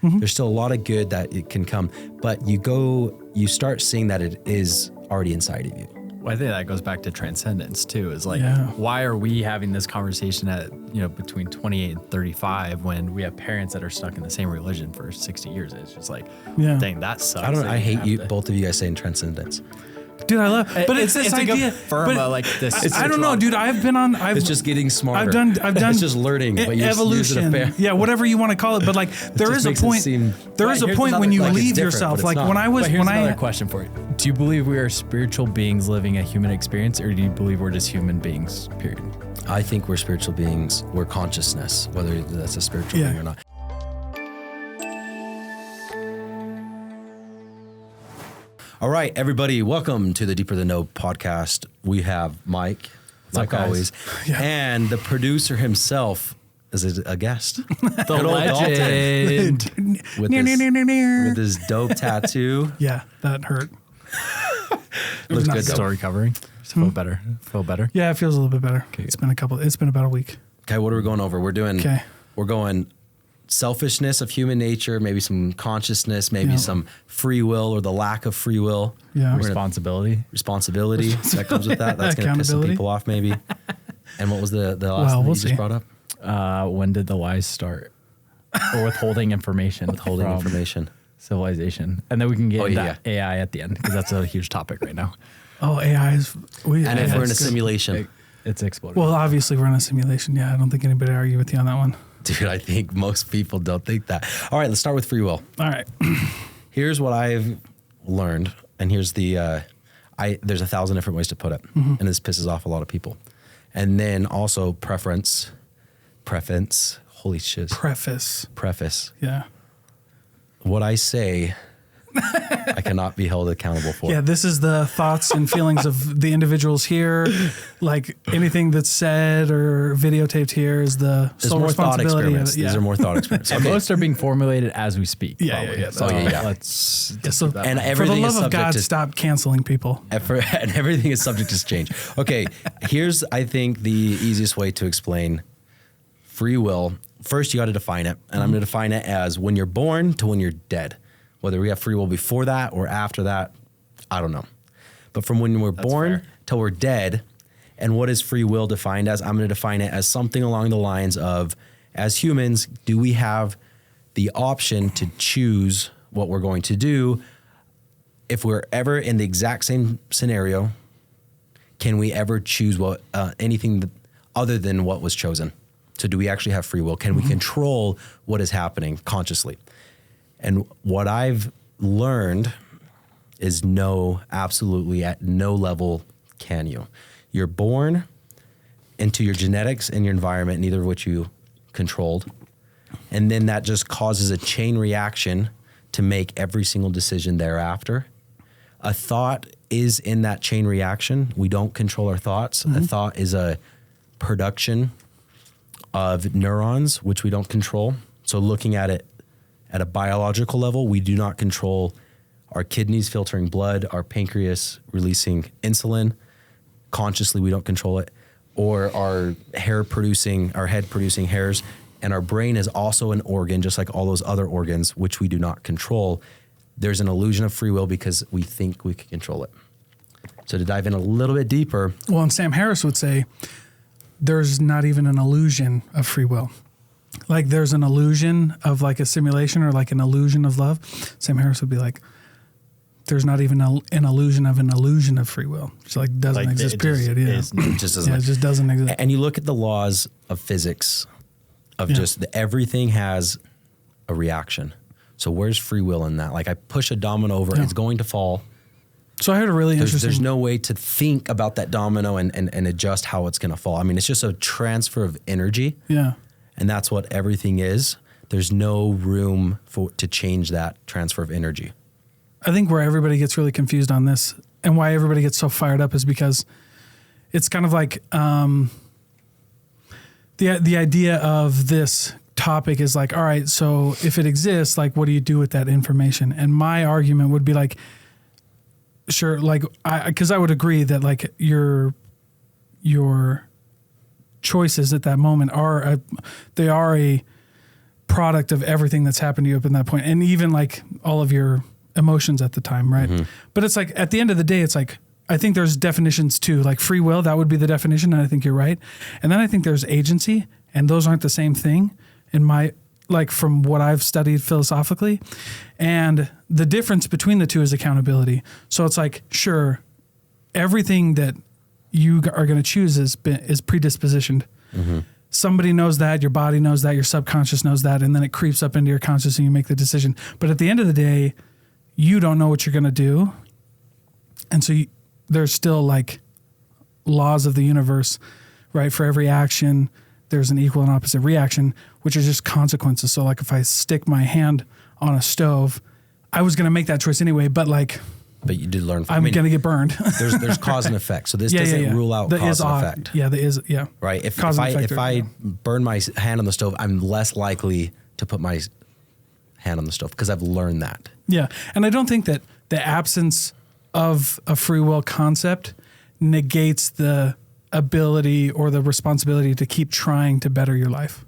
There's still a lot of good that it can come, but you start seeing that it is already inside of you. Well, I think that goes back to transcendence too. Is like, why are we having this conversation at between 28 and 35 when we have parents that are stuck in the same religion for 60 years? It's just like, dang, that sucks. I hate you, both of you guys saying transcendence. Dude, I love, but it's this idea. But like this. I don't know, dude. It's just getting smarter. I've done. It's just learning. But evolution. Whatever you want to call it. But like, there is a point. There is a point when you leave yourself. Like when I was. Here's another question for you. Do you believe we are spiritual beings living a human experience, or do you believe we're just human beings? Period. I think we're spiritual beings. We're consciousness, whether that's a spiritual being or not. All right, everybody, welcome to the Deeper Than Know podcast. We have Mike, like always, and the producer himself is a guest. The legend. Dalton, with his dope tattoo. Yeah, that hurt. Looks good. Story covering. Feel better. Yeah, it feels a little bit better. Okay. It's been about a week. Okay, what are we going over? We're going selfishness of human nature, maybe some consciousness, maybe some free will or the lack of free will. Yeah. Responsibility that comes with that. That's going to piss some people off maybe. And what was the last thing you just brought up? When did the lies start? Or withholding information. Information. Civilization. And then we can get into AI at the end because that's a huge topic right now. Oh, AI is... and if we're in a simulation. It's exploding. Well, obviously we're in a simulation. Yeah, I don't think anybody argue with you on that one. Dude, I think most people don't think that. All right, let's start with free will. All right. Here's what I've learned, and here's there's 1,000 different ways to put it, and this pisses off a lot of people. And then also preference, holy shit. Preface. Yeah. What I say, I cannot be held accountable for. Yeah, this is the thoughts and feelings of the individuals here. Like anything that's said or videotaped here is the sole responsibility of it. These are more thought experiments. And most are being formulated as we speak. Yeah. So and everything for the love is subject of God, to stop canceling people. And everything is subject to change. Okay, here's, I think, the easiest way to explain free will. First, you got to define it. And I'm going to define it as when you're born to when you're dead. Whether we have free will before that or after that, I don't know. But from when we're born till we're dead, and what is free will defined as? I'm going to define it as something along the lines of, as humans, do we have the option to choose what we're going to do? If we're ever in the exact same scenario, can we ever choose anything other than what was chosen? So do we actually have free will? Can we control what is happening consciously? And what I've learned is no, absolutely at no level can you. You're born into your genetics and your environment, neither of which you controlled. And then that just causes a chain reaction to make every single decision thereafter. A thought is in that chain reaction. We don't control our thoughts. A thought is a production of neurons, which we don't control. So looking at it at a biological level, we do not control our kidneys filtering blood, our pancreas releasing insulin. Consciously, we don't control it. Or our head producing hairs. And our brain is also an organ, just like all those other organs, which we do not control. There's an illusion of free will because we think we can control it. So to dive in a little bit deeper. Well, and Sam Harris would say, there's not even an illusion of free will. Like there's an illusion of like a simulation or like an illusion of love. Sam Harris would be like, there's not even an illusion of free will. It's like doesn't exist, period. It just doesn't. It just doesn't exist. And you look at the laws of physics of just everything has a reaction. So where's free will in that? Like I push a domino over, it's going to fall. So I heard a really interesting... There's no way to think about that domino and adjust how it's going to fall. I mean, it's just a transfer of energy. Yeah. And that's what everything is. There's no room to change that transfer of energy. I think where everybody gets really confused on this and why everybody gets so fired up is because it's kind of like the idea of this topic is like, all right, so if it exists, like, what do you do with that information? And my argument would be like, sure, like, because I would agree that like your choices at that moment are a product of everything that's happened to you up in that point, and even like all of your emotions at the time, right? But it's like at the end of the day, it's like I think there's definitions too, like free will, that would be the definition, and I think you're right. And then I think there's agency, and those aren't the same thing in my, like from what I've studied philosophically. And the difference between the two is accountability. So it's like, sure, everything that you are going to choose is predispositioned. Somebody knows that, your body knows that, your subconscious knows that, and then it creeps up into your conscious and you make the decision. But at the end of the day, you don't know what you're going to do. And so there's still like laws of the universe, right? For every action, there's an equal and opposite reaction, which is just consequences. So like if I stick my hand on a stove, I was going to make that choice anyway, but you did learn from I'm going to get burned. there's cause and effect. So this doesn't rule out cause and effect. Yeah, there is. Yeah. Right. If I burn my hand on the stove, I'm less likely to put my hand on the stove because I've learned that. Yeah. And I don't think that the absence of a free will concept negates the ability or the responsibility to keep trying to better your life.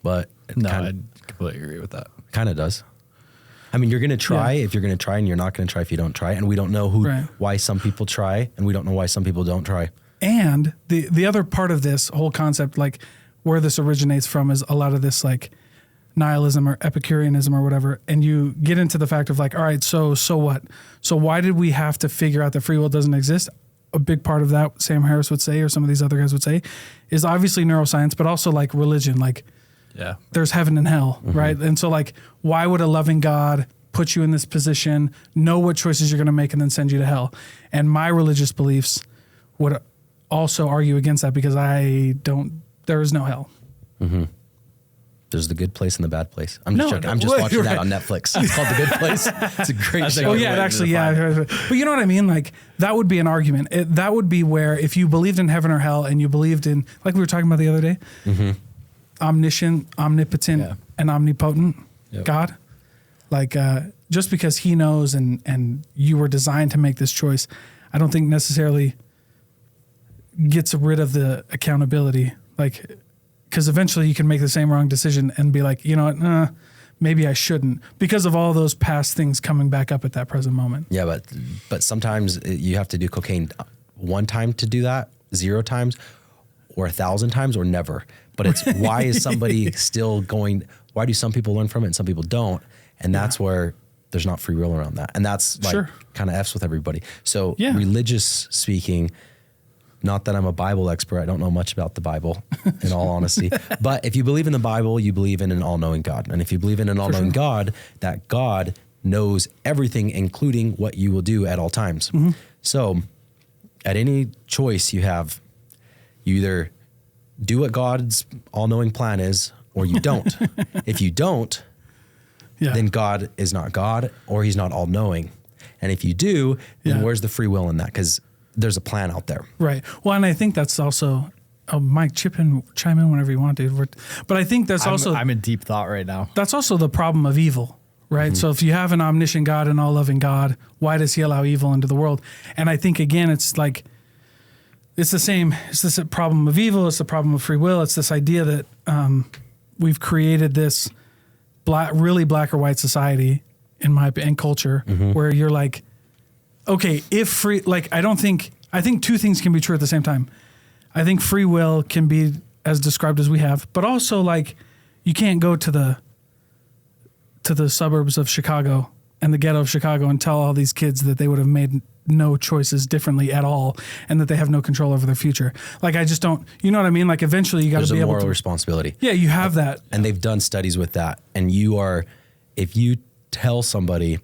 But I completely agree with that. Kind of does. I mean, you're going to try if you're going to try, and you're not going to try if you don't try. And we don't know why some people try, and we don't know why some people don't try. And the other part of this whole concept, like where this originates from, is a lot of this like nihilism or Epicureanism or whatever. And you get into the fact of like, all right, so what? So why did we have to figure out that free will doesn't exist? A big part of that, Sam Harris would say, or some of these other guys would say, is obviously neuroscience, but also like religion, like there's heaven and hell, right? And so like, why would a loving God put you in this position, know what choices you're going to make, and then send you to hell? And my religious beliefs would also argue against that because there is no hell. There's the good place and the bad place. I'm just joking. I'm just watching that on Netflix. It's called The Good Place. It's a great show. Oh yeah, But you know what I mean? Like that would be an argument. That would be where if you believed in heaven or hell and you believed in, like we were talking about the other day, omniscient, omnipotent, and omnipotent God, like just because he knows and you were designed to make this choice, I don't think necessarily gets rid of the accountability. Like, because eventually you can make the same wrong decision and be like, you know what, maybe I shouldn't, because of all those past things coming back up at that present moment. Yeah, but sometimes you have to do cocaine one time to do that, 0 times, or 1,000 times, or never. But it's why is somebody still going? Why do some people learn from it and some people don't? And that's where there's not free will around that. And that's like kind of F's with everybody. So religious speaking. Not that I'm a Bible expert. I don't know much about the Bible, in all honesty. But if you believe in the Bible, you believe in an all-knowing God. And if you believe in an all-knowing God, that God knows everything, including what you will do at all times. So at any choice you have, you either do what God's all-knowing plan is, or you don't. If you don't, then God is not God, or he's not all-knowing. And if you do, then where's the free will in that? Because there's a plan out there. Right. Well, and I think that's also, Mike, chime in whenever you want, dude. But I think that's I'm in deep thought right now. That's also the problem of evil, right? So if you have an omniscient God and all-loving God, why does he allow evil into the world? And I think, again, it's like, it's the same. It's this problem of evil. It's the problem of free will. It's this idea that we've created this really black or white society in culture where you're like, okay, if free, like, I think 2 things can be true at the same time. I think free will can be as described as we have, but also like you can't go to the suburbs of Chicago and the ghetto of Chicago and tell all these kids that they would have made no choices differently at all and that they have no control over their future. Like, I just don't, you know what I mean? Like, eventually you got to be able to. There's a moral responsibility. Yeah, you have that. And they've done studies with that. And if you tell somebody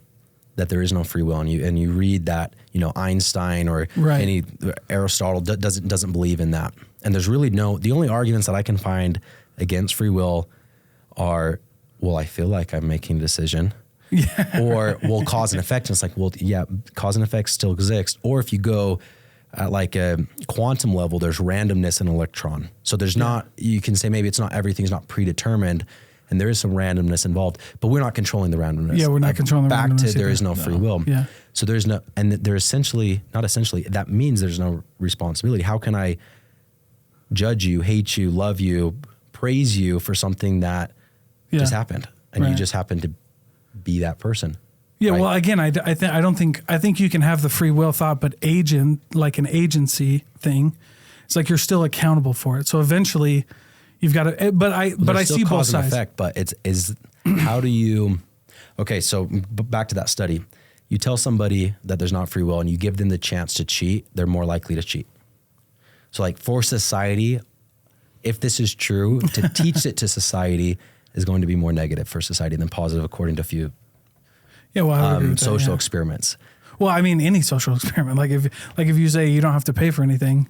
that there is no free will, and you read that, Einstein or any Aristotle doesn't believe in that. And there's really the only arguments that I can find against free will are, well, I feel like I'm making a decision. Or, well, cause and effect. And it's like, well, yeah, cause and effect still exist. Or if you go at like a quantum level, there's randomness in an electron. So there's you can say maybe everything's not predetermined, and there is some randomness involved, but we're not controlling the randomness. Yeah, we're not controlling the randomness. Back to there is no free will. Yeah. So there's no, and there that means there's no responsibility. How can I judge you, hate you, love you, praise you for something that It just happened. And you just happened to be that person. Yeah. Right? Well, again, I think you can have the free will thought, but like an agency thing, it's like you're still accountable for it. So eventually you've got to, but I see both sides. Effect, but how do you, okay. So back to that study, you tell somebody that there's not free will and you give them the chance to cheat, they're more likely to cheat. So like for society, if this is true, to teach it to society is going to be more negative for society than positive, according to a few social experiments. Well, I mean, any social experiment, like if you say you don't have to pay for anything,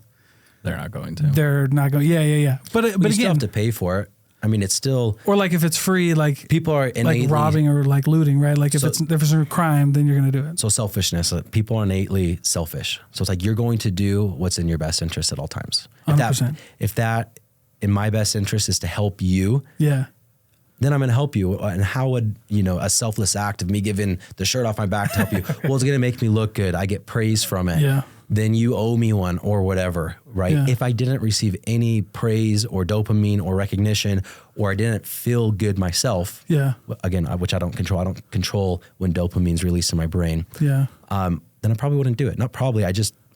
they're not going to. They're not going. Yeah. But you again, still have to pay for it. I mean, it's still, or like if it's free, like people are innately, like robbing or like looting, right? Like if it's a crime, then you're going to do it. So selfishness, people are innately selfish. So it's like you're going to do what's in your best interest at all times. 100%. If that in my best interest is to help you, then I'm going to help you. And how would, a selfless act of me giving the shirt off my back to help you? Well, it's going to make me look good. I get praise from it. Yeah. Then you owe me one or whatever, right? Yeah. If I didn't receive any praise or dopamine or recognition, or I didn't feel good myself, again, which I don't control when dopamine's released in my brain, then I probably wouldn't do it. Not probably, I'm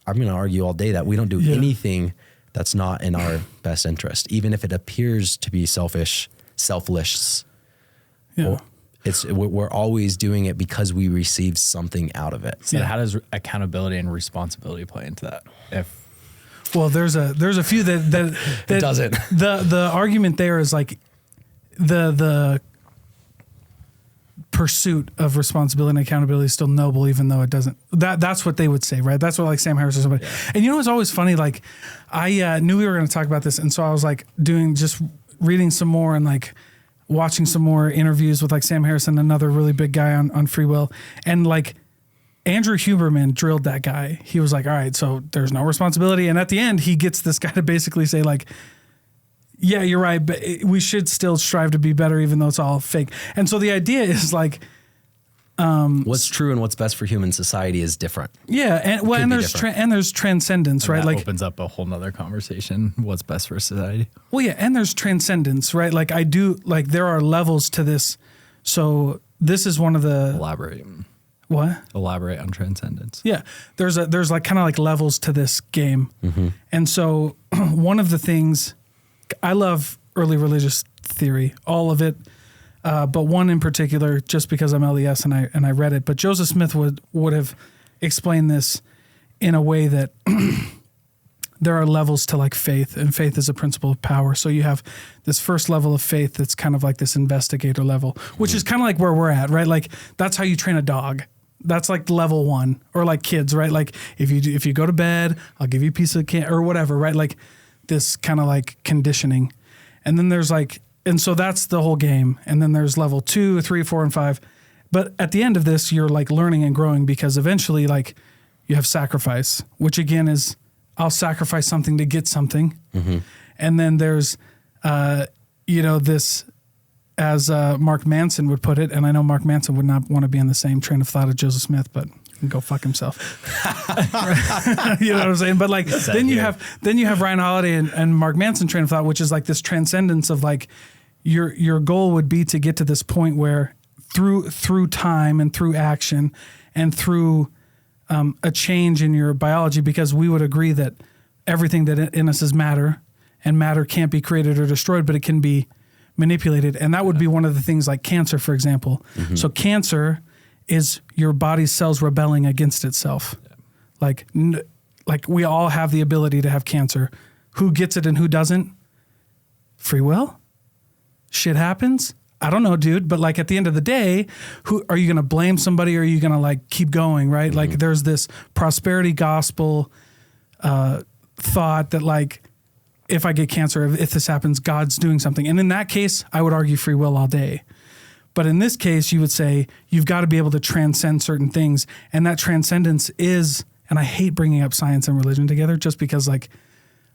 going to argue all day that we don't do anything that's not in our best interest, even if it appears to be selfish. Yeah. We're always doing it because we receive something out of it. So how does accountability and responsibility play into that? Well, there's a few that it doesn't. The argument there is like the pursuit of responsibility and accountability is still noble, even though it doesn't. That's what they would say, right? That's what like Sam Harris or somebody. Yeah. And it's always funny. Like I knew we were going to talk about this, and so I was like reading some more and like watching some more interviews with like Sam Harrison, another really big guy on free will. And like Andrew Huberman drilled that guy. He was like, all right, so there's no responsibility. And at the end, he gets this guy to basically say like, yeah, you're right, but we should still strive to be better, even though it's all fake. And so the idea is like, what's true and what's best for human society is different. Yeah, and there's transcendence, right? That like opens up a whole nother conversation. What's best for society? Well, yeah, and there's transcendence, right? Like there are levels to this. So this is one of the elaborate. What? Elaborate on transcendence. Yeah, there's like kind of like levels to this game, and so one of the things I love early religious theory, all of it. But one in particular, just because I'm LDS and I read it, but Joseph Smith would have explained this in a way that there are levels to like faith, and faith is a principle of power. So you have this first level of faith that's kind of like this investigator level, which is kind of like where we're at, right? Like that's how you train a dog. That's like level 1, or like kids, right? Like if you go to bed, I'll give you a piece of candy or whatever, right? Like this kind of like conditioning, and then there's like. And so that's the whole game. And then there's level 2, 3, 4, and 5. But at the end of this, you're like learning and growing, because eventually like you have sacrifice, which again is I'll sacrifice something to get something. And then there's, this, as Mark Manson would put it, and I know Mark Manson would not want to be in the same train of thought of Joseph Smith, but go fuck himself. You know what I'm saying? But like then you have Ryan Holiday and Mark Manson train of thought, which is like this transcendence of like your goal would be to get to this point where through time and through action and through a change in your biology, because we would agree that everything that in us is matter, and matter can't be created or destroyed, but it can be manipulated. And that would be one of the things like cancer, for example. So cancer is your body's cells rebelling against itself. Yeah. Like we all have the ability to have cancer. Who gets it and who doesn't? Free will? Shit happens? I don't know, dude. But like at the end of the day, who are you going to blame somebody, or are you going to like keep going, right? Like there's this prosperity gospel thought that like, if I get cancer, if this happens, God's doing something. And in that case, I would argue free will all day. But in this case, you would say you've got to be able to transcend certain things. And that transcendence is, and I hate bringing up science and religion together, just because like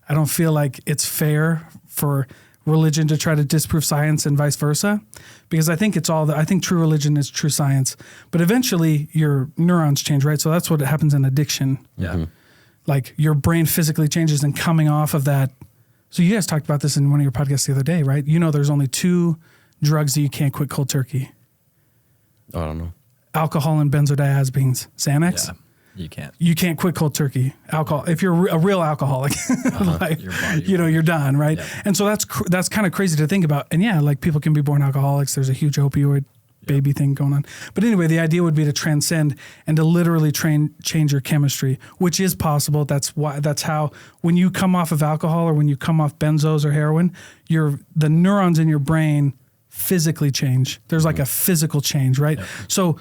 I don't feel like it's fair for religion to try to disprove science and vice versa, because I think I think true religion is true science. But eventually your neurons change, right? So that's what happens in addiction. Yeah. Like your brain physically changes, and coming off of that. So you guys talked about this in one of your podcasts the other day, right? There's only 2 drugs that you can't quit cold turkey? I don't know. Alcohol and benzodiazepines, Xanax. Yeah, you can't. You can't quit cold turkey. Alcohol. If you're a real alcoholic, like, Your body you're done, right? Yeah. And so that's kind of crazy to think about. And yeah, like people can be born alcoholics. There's a huge opioid baby thing going on. But anyway, the idea would be to transcend and to literally change your chemistry, which is possible. That's how when you come off of alcohol or when you come off benzos or heroin, the neurons in your brain physically change. There's like a physical change, right? Yep. So.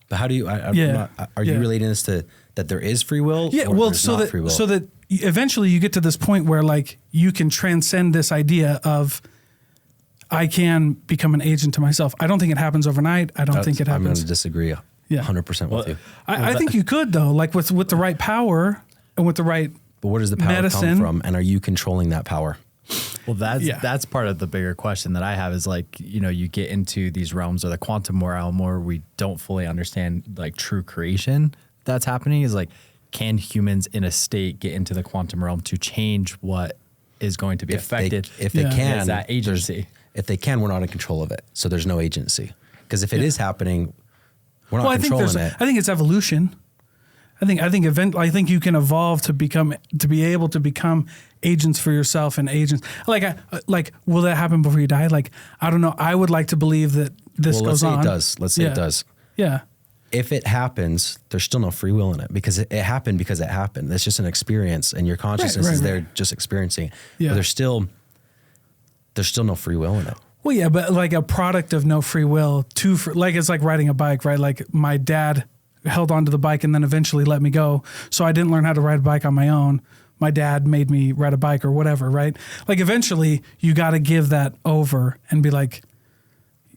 But how do you? Are you relating this to that there is free will? Yeah, well, so that eventually you get to this point where like you can transcend this idea of I can become an agent to myself. I don't think it happens overnight. I don't think it happens. I'm going to disagree 100% with you. I think you could though, like with the right power and with the right. But where does the power come from? And are you controlling that power? Well, that's part of the bigger question that I have is like, you get into these realms of the quantum realm where we don't fully understand like true creation that's happening is like, can humans in a state get into the quantum realm to change what is going to be affected? If they can, is that agency. If they can, we're not in control of it. So there's no agency. Because if it is happening, we're not controlling it. I think it's evolution. I think you can evolve to be able to become agents for yourself and agents. Like, will that happen before you die? Like, I don't know. I would like to believe that this goes on. Let's say it does. Yeah. If it happens, there's still no free will in it because it happened because it happened. It's just an experience and your consciousness is there just experiencing it. Yeah. But there's still no free will in it. Well, yeah, but like a product of no free will like it's like riding a bike, right? Like my dad held onto the bike and then eventually let me go. So I didn't learn how to ride a bike on my own. My dad made me ride a bike or whatever, right? Like eventually you got to give that over and be like,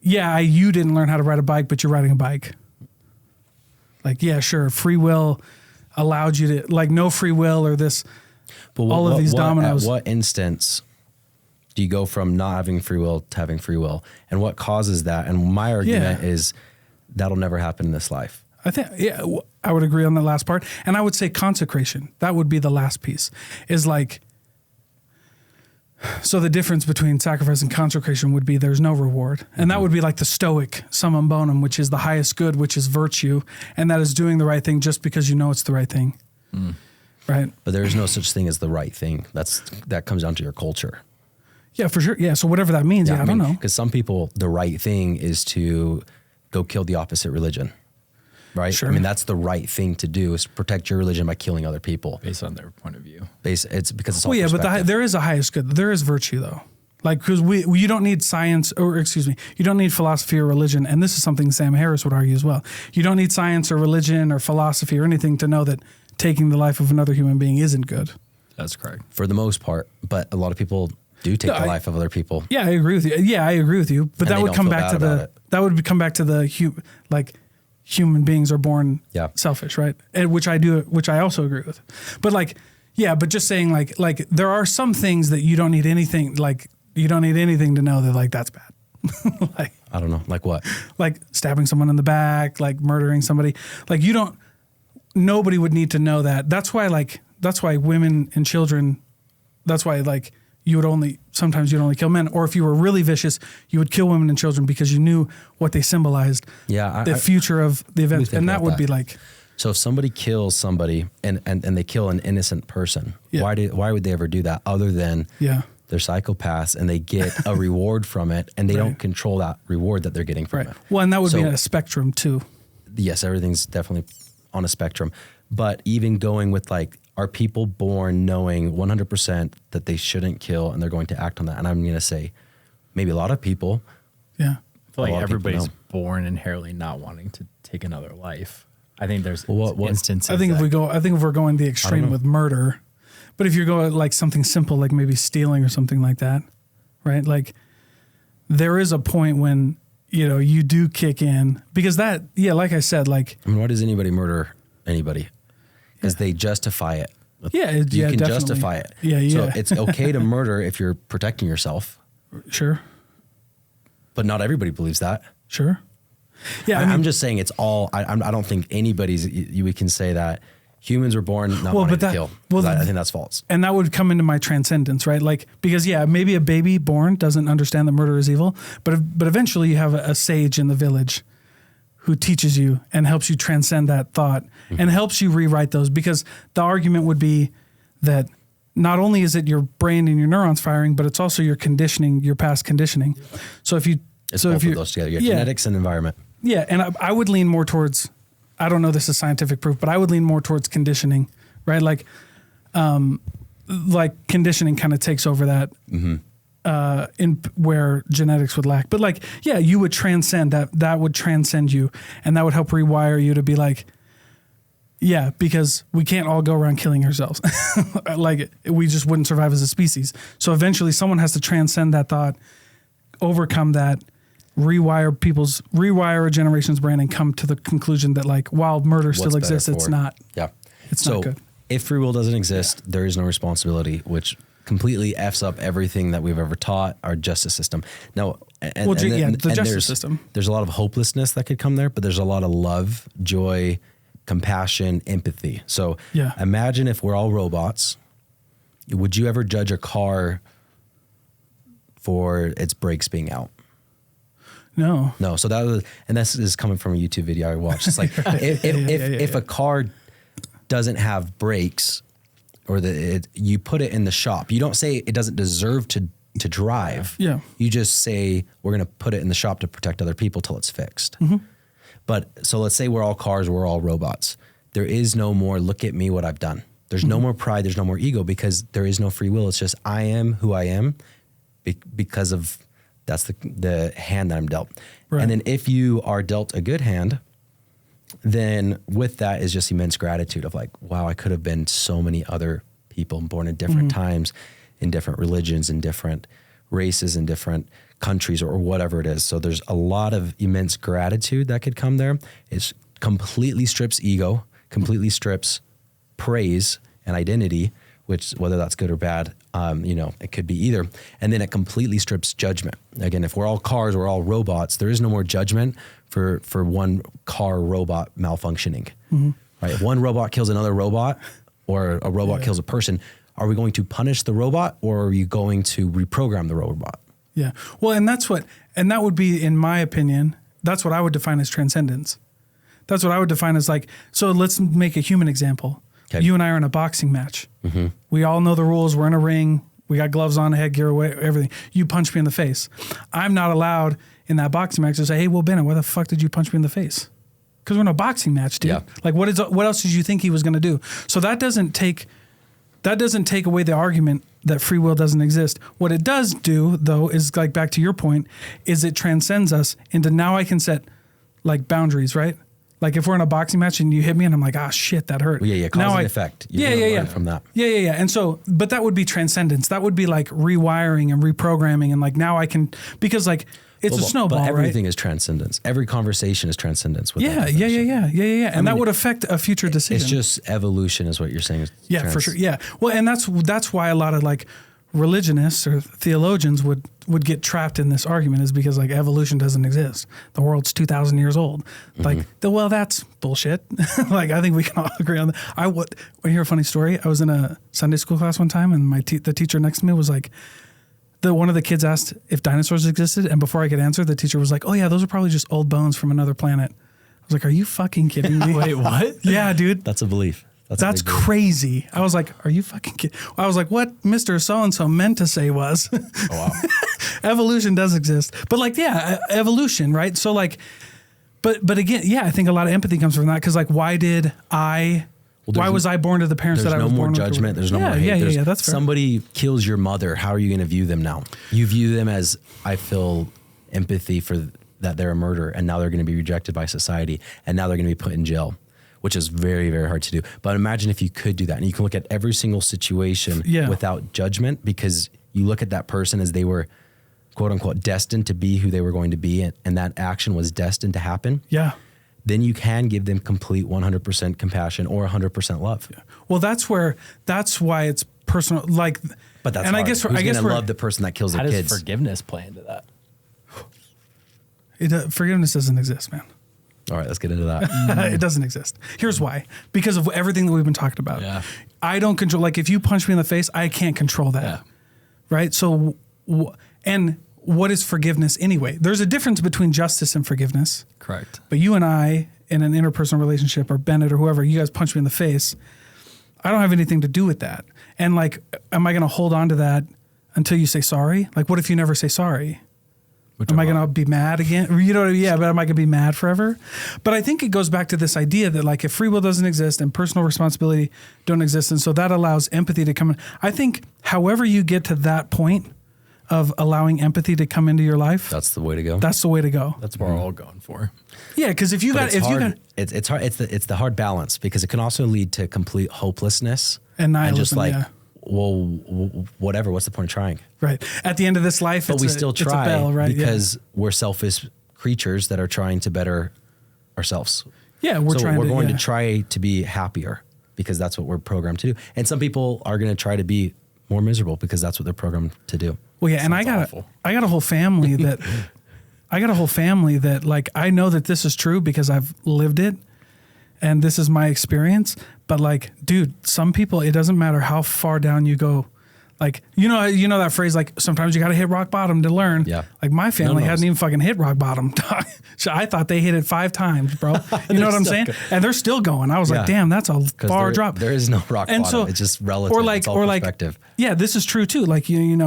yeah, you didn't learn how to ride a bike, but you're riding a bike. Like, yeah, sure. Free will allowed you to, like, no free will or this, but all of these dominoes. At what instance do you go from not having free will to having free will? And what causes that? And my argument is that'll never happen in this life. I think, I would agree on the last part. And I would say consecration. That would be the last piece is like, so the difference between sacrifice and consecration would be there's no reward. And that would be like the Stoic summum bonum, which is the highest good, which is virtue. And that is doing the right thing just because you know it's the right thing. Mm. Right. But there is no such thing as the right thing. That comes down to your culture. Yeah, for sure. Yeah. So whatever that means. I don't know. Because some people, the right thing is to go kill the opposite religion. Right? Sure. I mean, that's the right thing to do is protect your religion by killing other people. Based on their point of view. It's because it's all but there is a highest good. There is virtue, though. Like, because you don't need science, you don't need philosophy or religion. And this is something Sam Harris would argue as well. You don't need science or religion or philosophy or anything to know that taking the life of another human being isn't good. That's correct. For the most part. But a lot of people do take the life of other people. Yeah, I agree with you. Yeah, I agree with you. But that would come back to the human beings are born selfish, right? And which I also agree with. But but just saying like there are some things that you don't need anything to know that like that's bad. Like, I don't know, like what? Like stabbing someone in the back, like murdering somebody. Like nobody would need to know that. That's why women and children, that's why like sometimes you'd only kill men, or if you were really vicious, you would kill women and children because you knew what they symbolized. Yeah, the future of the event, and that would be like. So if somebody kills somebody and they kill an innocent person, why would they ever do that other than they're psychopaths and they get a reward from it and they don't control that reward that they're getting from it. Well, and that would be a spectrum too. Yes, everything's definitely on a spectrum, but even going with like. Are people born knowing 100% that they shouldn't kill and they're going to act on that? And I'm going to say maybe a lot of people. Yeah. I feel like everybody's born inherently not wanting to take another life. I think there's instances. I think if we're going the extreme with murder, but if you're going like something simple, like maybe stealing or something like that, right? Like there is a point when, you do kick in because that, like I said, like. I mean, why does anybody murder anybody? Because they justify it. Yeah, you can definitely. justify it. Yeah. So it's okay to murder if you're protecting yourself. Sure. But not everybody believes that. Sure. Yeah, I'm just saying it's all. I don't think we can say that Humans were born not wanting to kill. Well, I think that's false. And that would come into my transcendence, right? Like, because maybe a baby born doesn't understand that murder is evil, but eventually you have a sage in the village who teaches you and helps you transcend that thought and helps you rewrite those, because the argument would be that not only is it your brain and your neurons firing, but it's also your conditioning, your past conditioning. So if you, it's both of those together, your genetics and environment. Yeah. And I would lean more towards, I don't know this is scientific proof, but I would lean more towards conditioning, right? Like conditioning kind of takes over that in where genetics would lack. But like, yeah, you would transcend that would transcend you, and that would help rewire you to be like, yeah, because we can't all go around killing ourselves. Like we just wouldn't survive as a species. So eventually someone has to transcend that thought, overcome that, rewire a generation's brain and come to the conclusion that like, while murder still exists, it's not. Yeah. It's not good. If free will doesn't exist, there is no responsibility, which completely F's up everything that we've ever taught, our justice system. Now, the justice system. There's a lot of hopelessness that could come there, but there's a lot of love, joy, compassion, empathy. So imagine if we're all robots. Would you ever judge a car for its brakes being out? No. So this is coming from a YouTube video I watched. It's like if a car doesn't have brakes, or you put it in the shop, you don't say it doesn't deserve to drive. Yeah. You just say we're going to put it in the shop to protect other people till it's fixed. But so let's say we're all cars, we're all robots. There is no more look at me what I've done. There's no more pride, there's no more ego, because there is no free will. It's just I am who I am because of that's the hand that I'm dealt. Right. And then if you are dealt a good hand, then with that is just immense gratitude of like, wow, I could have been so many other people born in different times, in different religions, in different races, in different countries, or whatever it is. So there's a lot of immense gratitude that could come there. It completely strips ego, completely strips praise and identity, which whether that's good or bad, it could be either. And then it completely strips judgment. Again, if we're all cars, we're all robots, there is no more judgment for one car robot malfunctioning, right? If one robot kills another robot, or a robot kills a person, are we going to punish the robot, or are you going to reprogram the robot? Yeah. Well, and that would be, in my opinion, that's what I would define as transcendence. That's what I would define as like, so let's make a human example. Okay. You and I are in a boxing match. We all know the rules. We're in a ring. We got gloves on, headgear, everything. You punch me in the face. I'm not allowed in that boxing match to say, hey, Will Bennett, why the fuck did you punch me in the face? Because we're in a boxing match, dude. Yeah. Like, what else did you think he was going to do? So that doesn't take away the argument that free will doesn't exist. What it does do, though, is like back to your point, is it transcends us into now I can set like boundaries, right? Like if we're in a boxing match and you hit me and I'm like, ah, shit, that hurt. Well, cause and effect. Learn from that. Yeah. And so, but that would be transcendence. That would be like rewiring and reprogramming. And like now I can, because like it's a snowball, but everything right? is transcendence. Every conversation is transcendence. With Yeah. And that would affect a future decision. It's just evolution is what you're saying. Yeah, for sure. Yeah. Well, and that's why a lot of like religionists or theologians would get trapped in this argument, is because like evolution doesn't exist. The world's 2,000 years old. Like, well, that's bullshit. Like, I think we can all agree on that. I hear a funny story. I was in a Sunday school class one time, and the teacher next to me was like, one of the kids asked if dinosaurs existed, and before I could answer, the teacher was like, oh yeah, those are probably just old bones from another planet. I was like, are you fucking kidding me? Wait, what? Yeah, dude. That's a belief. That's crazy. I was like, are you fucking kidding? I was like, what Mr. So-and-so meant to say was, oh, wow. Evolution does exist. But like, yeah, evolution, right? So like, but again, yeah, I think a lot of empathy comes from that, because like, why was I born to the parents that I was born with? There's no more judgment. There's no more hate. Yeah, that's fair. Somebody kills your mother. How are you going to view them now? You view them as, I feel empathy for that they're a murderer, and now they're going to be rejected by society, and now they're going to be put in jail, which is very, very hard to do. But imagine if you could do that, and you can look at every single situation without judgment, because you look at that person as they were, quote unquote, destined to be who they were going to be, and that action was destined to happen. Yeah. Then you can give them complete 100% compassion or 100% love. Yeah. Well, that's why it's personal. Like, but that's, and hard. Who's gonna love the person that kills their kids? How does forgiveness play into that? Forgiveness doesn't exist, man. All right, let's get into that. It doesn't exist. Here's why. Because of everything that we've been talking about. Yeah. I don't control, like if you punch me in the face, I can't control that. Yeah. Right? So, and what is forgiveness anyway? There's a difference between justice and forgiveness. Correct. But you and I, in an interpersonal relationship, or Bennett or whoever, you guys punch me in the face, I don't have anything to do with that. And like, am I going to hold on to that until you say sorry? Like, what if you never say sorry? Am I going to be mad again? You know what I mean? Yeah, but am I going to be mad forever? But I think it goes back to this idea that like if free will doesn't exist and personal responsibility don't exist, and so that allows empathy to come in. I think however you get to that point of allowing empathy to come into your life, That's the way to go. that's the way to go. That's what we're all going for. Yeah, because if you got, it's hard. It's hard. It's the hard balance because it can also lead to complete hopelessness And nihilism, just like, yeah. well, whatever. What's the point of trying? right at the end of this life, But we still it's a try bell, right? because we're selfish creatures that are trying to better ourselves. yeah, we're so trying we're to, going yeah. to try to be happier because that's what we're programmed to do. And some people are going to try to be more miserable because that's what they're programmed to do. Well, yeah, and I got awful. a whole family that like I know that this is true because I've lived it, and this is my experience. But like, dude, some people, it doesn't matter how far down you go. Like, you know that phrase, like sometimes you got to hit rock bottom to learn. Yeah. Like my family No. hadn't even fucking hit rock bottom. So I thought they hit it 5 times, bro. You know what I'm saying? And they're still going. I was like, Yeah. damn, that's a far there, drop. There is no rock And bottom. so- It's just relative. It's all perspective. Yeah, this is true too. Like you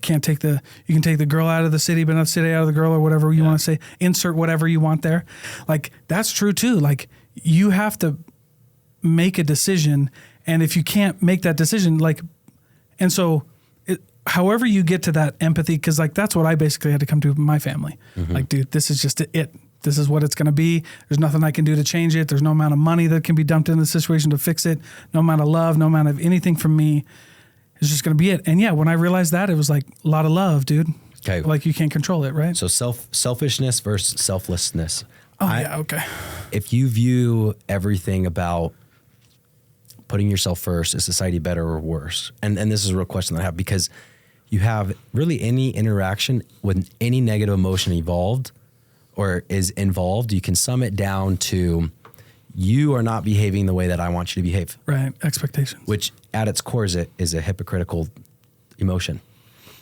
can take the girl out of the city, but not the city out of the girl, or whatever you want to say. Insert whatever you want there. Like that's true too. Like you have to make a decision, and if you can't make that decision, like, and so however you get to that empathy, because like that's what I basically had to come to with my family. Like, dude, this is just it. This is what it's going to be. There's nothing I can do to change it. There's no amount of money that can be dumped into the situation to fix it. No amount of love, no amount of anything from me. It's just going to be it. And yeah, when I realized that, it was like a lot of love, dude. Okay. Like you can't control it, right? So selfishness versus selflessness. Yeah, okay. If you view everything about putting yourself first, is society better or worse? And this is a real question that I have, because you have really any interaction with any negative emotion involved, you can sum it down to you are not behaving the way that I want you to behave. Right. Expectations. Which Which at its core is a hypocritical emotion,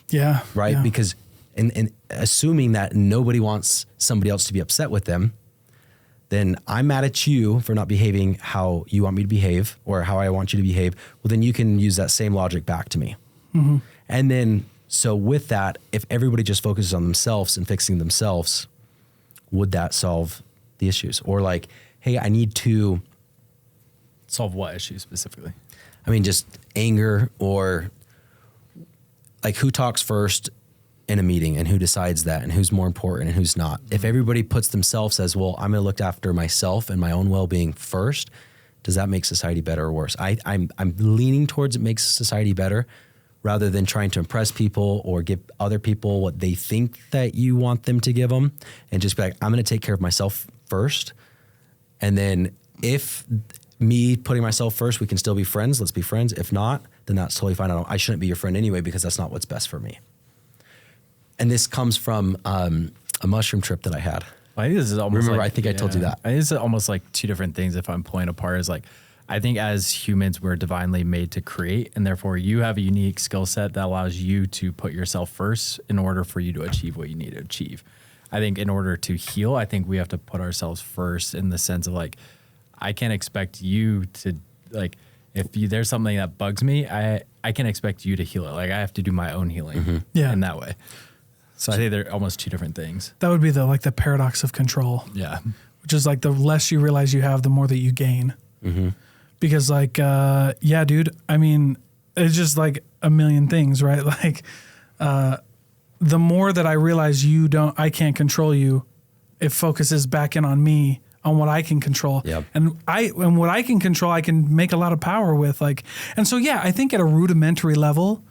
yeah. right? Yeah. Because in assuming that nobody wants somebody else to be upset with them, then I'm mad at you for not behaving how you want me to behave or how I want you to behave. Well, then you can use that same logic back to me. And then, so with that, if everybody just focuses on themselves and fixing themselves, would that solve the issues? Or like, hey, I need to Solve what issue specifically? I mean, just anger, or like who talks first in a meeting and who decides that and who's more important and who's not. If everybody puts themselves as, well, I'm going to look after myself and my own well-being first, does that make society better or worse? I'm leaning towards it makes society better, rather than trying to impress people or give other people what they think that you want them to give them, and just be like, I'm going to take care of myself first. And then if me putting myself first, we can still be friends. Let's be friends. If not, then that's totally fine. I shouldn't be your friend anyway, because that's not what's best for me. And this comes from a mushroom trip that I had. I think this is almost Remember, like, I think I told you that. I think it's almost like two different things if I'm pulling apart. Is like, I think as humans, we're divinely made to create, and therefore you have a unique skill set that allows you to put yourself first in order for you to achieve what you need to achieve. I think in order to heal, I think we have to put ourselves first, in the sense of like, I can't expect you to, like, if there's something that bugs me, I can expect you to heal it. Like, I have to do my own healing in that way. So I think they're almost two different things. that would be the paradox of control. Yeah. Which is like the less you realize you have, the more that you gain. Because like, yeah, dude, I mean, it's just like a million things, right? Like, the more that I realize I can't control you, it focuses back in on me, on what I can control. Yep. And what I can control, I can make a lot of power with. Like, and so, yeah, I think at a rudimentary level,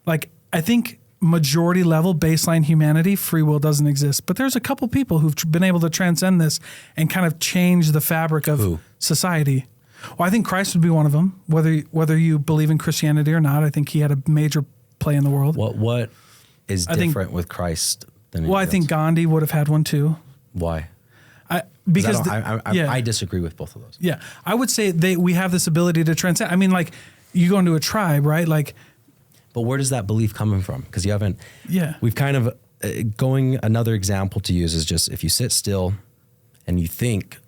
like, I think majority level, baseline humanity, free will doesn't exist. But there's a couple people who've been able to transcend this and kind of change the fabric of society. Well, I think Christ would be one of them. Whether you believe in Christianity or not, I think he had a major play in the world. What is different with Christ than Well, I think Gandhi would have had one too. Why? Because I disagree with both of those. Yeah, I would say we have this ability to transcend. I mean, like you go into a tribe, right? Like, but where does that belief coming from? Because you haven't. Yeah, we've kind of going. Another example to use is just if you sit still and you think,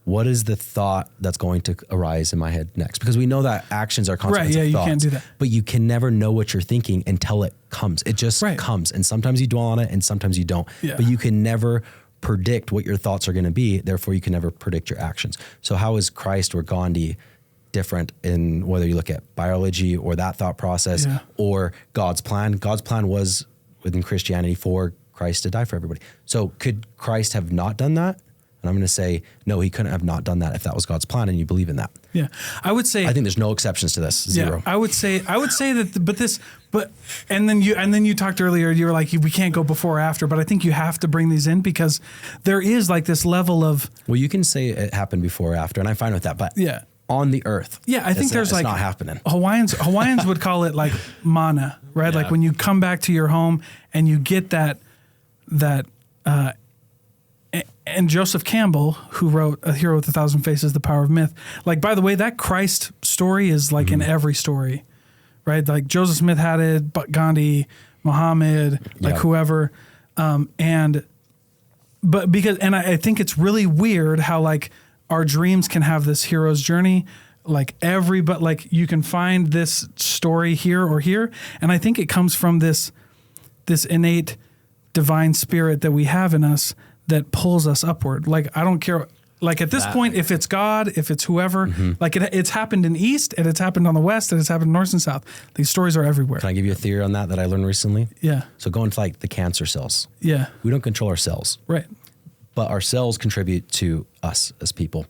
what is the thought that's going to arise in my head next? Because we know that actions are consequences of thoughts. You can't do that. But you can never know what you're thinking until it comes. It just comes. And sometimes you dwell on it and sometimes you don't. Yeah. But you can never predict what your thoughts are going to be. Therefore, you can never predict your actions. So how is Christ or Gandhi different in whether you look at biology or that thought process or God's plan? God's plan was within Christianity for Christ to die for everybody. So could Christ have not done that? And I'm going to say, no, he couldn't have not done that if that was God's plan and you believe in that. Yeah. I would say, I think there's no exceptions to this. Zero. Yeah, I would say that, and then you talked earlier, you were like, we can't go before or after, but I think you have to bring these in because there is like this level of. Well, you can say it happened before or after, and I'm fine with that, but on the earth. Yeah. I think there's like. It's not happening. Hawaiians would call it like mana, right? Yeah. Like when you come back to your home and you get that, and Joseph Campbell, who wrote A Hero with a Thousand Faces, The Power of Myth, like, by the way, that Christ story is like in every story, right? Like Joseph Smith had it, but Gandhi, Muhammad, like whoever. I think it's really weird how like our dreams can have this hero's journey. Like like you can find this story here or here. And I think it comes from this innate divine spirit that we have in us that pulls us upward. Like, I don't care. Like at this point, if it's God, if it's whoever, like it's happened in East and it's happened on the West and it's happened North and South. These stories are everywhere. Can I give you a theory on that I learned recently? Yeah. So going to like the cancer cells. Yeah. We don't control our cells. Right. But our cells contribute to us as people.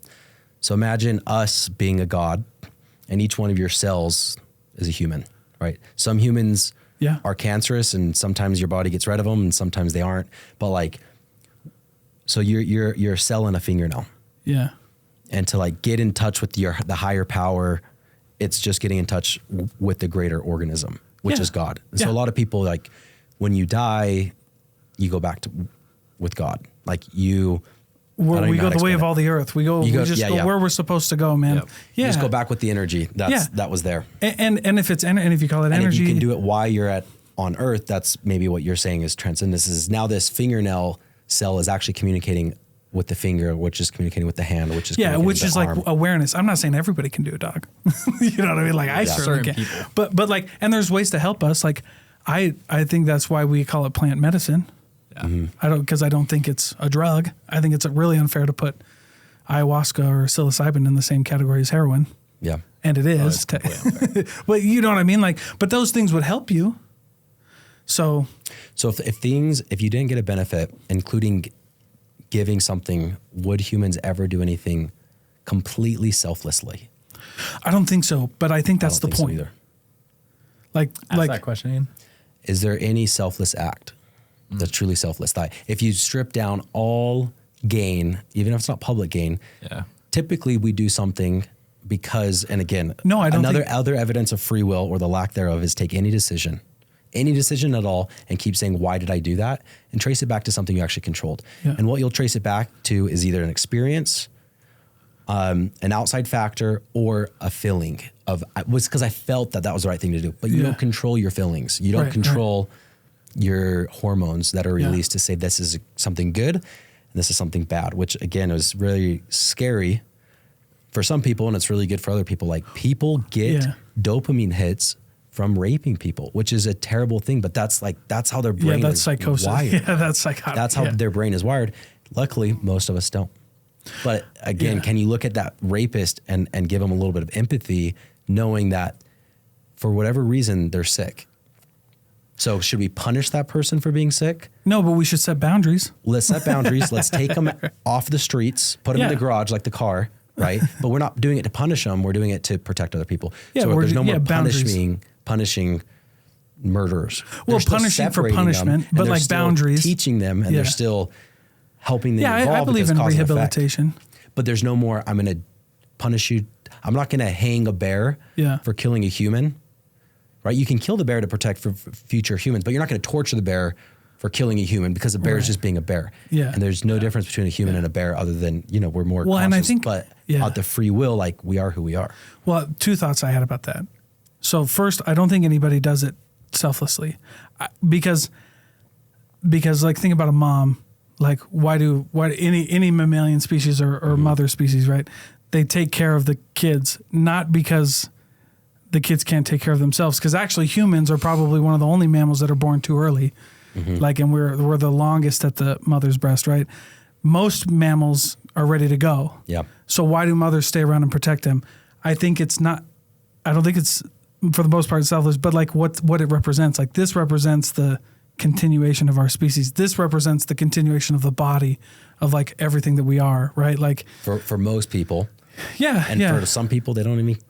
So imagine us being a God and each one of your cells is a human, right? Some humans are cancerous and sometimes your body gets rid of them and sometimes they aren't. But like, so you're a cell in a fingernail. Yeah. And to like get in touch with the higher power, it's just getting in touch with the greater organism, which is God. And so a lot of people, like when you die, you go back with God. Like we go the way of all the earth. We go where we're supposed to go, man. Yep. Yeah. You just go back with the energy that was there. And if you call it energy, and if you can do it while you're on earth, that's maybe what you're saying is transcendence. Is now this fingernail cell is actually communicating with the finger, which is communicating with the hand, which is which is arm. Like awareness. I'm not saying everybody can do it, dog. You know what I mean? Like I certainly can. People. But like, and there's ways to help us. Like I think that's why we call it plant medicine. Yeah. Mm-hmm. I don't think it's a drug. I think it's really unfair to put ayahuasca or psilocybin in the same category as heroin. Yeah, and it is. But you know what I mean? Like, but those things would help you. So if you didn't get a benefit, including giving something, would humans ever do anything completely selflessly? I don't think so, but I think that's the point. So either. Ask that question again. Is there any selfless act that's truly selfless? That if you strip down all gain, even if it's not public gain, typically we do something because, and again, other evidence of free will or the lack thereof is take any decision at all and keep saying, why did I do that? And trace it back to something you actually controlled. Yeah. And what you'll trace it back to is either an experience, an outside factor, or a feeling of, was because I felt that was the right thing to do. But you don't control your feelings. You don't control your hormones that are released to say this is something good and this is something bad, which again is really scary for some people and it's really good for other people. Like people get dopamine hits from raping people, which is a terrible thing, but that's how their brain is psychosis. Wired. Yeah, that's psychotic. That's how their brain is wired. Luckily, most of us don't. But again, can you look at that rapist and give them a little bit of empathy, knowing that for whatever reason, they're sick? So should we punish that person for being sick? No, but we should set boundaries. Let's set boundaries. Let's take them off the streets, put them in the garage like the car, right? But we're not doing it to punish them. We're doing it to protect other people. Yeah, so there's no more punishing murderers. Well, punishing for punishment, but like boundaries. Teaching them, and they're still helping them evolve. I believe in rehabilitation. But there's no more, I'm going to punish you. I'm not going to hang a bear for killing a human, right? You can kill the bear to protect for future humans, but you're not going to torture the bear for killing a human because a bear is just being a bear. Yeah. And there's no difference between a human and a bear other than, we're more Well, conscious, and I think, but out the free will, like we are who we are. Well, two thoughts I had about that. So first, I don't think anybody does it selflessly because like think about a mom, like why any mammalian species or mother species, right? They take care of the kids, not because the kids can't take care of themselves. Because actually humans are probably one of the only mammals that are born too early. Like, and we're the longest at the mother's breast, right? Most mammals are ready to go. Yeah. So why do mothers stay around and protect them? I don't think it's for the most part selfless, but like what it represents. Like this represents the continuation of our species. This represents the continuation of the body of like everything that we are, right? Like for most people. Yeah. And for some people, they don't even care.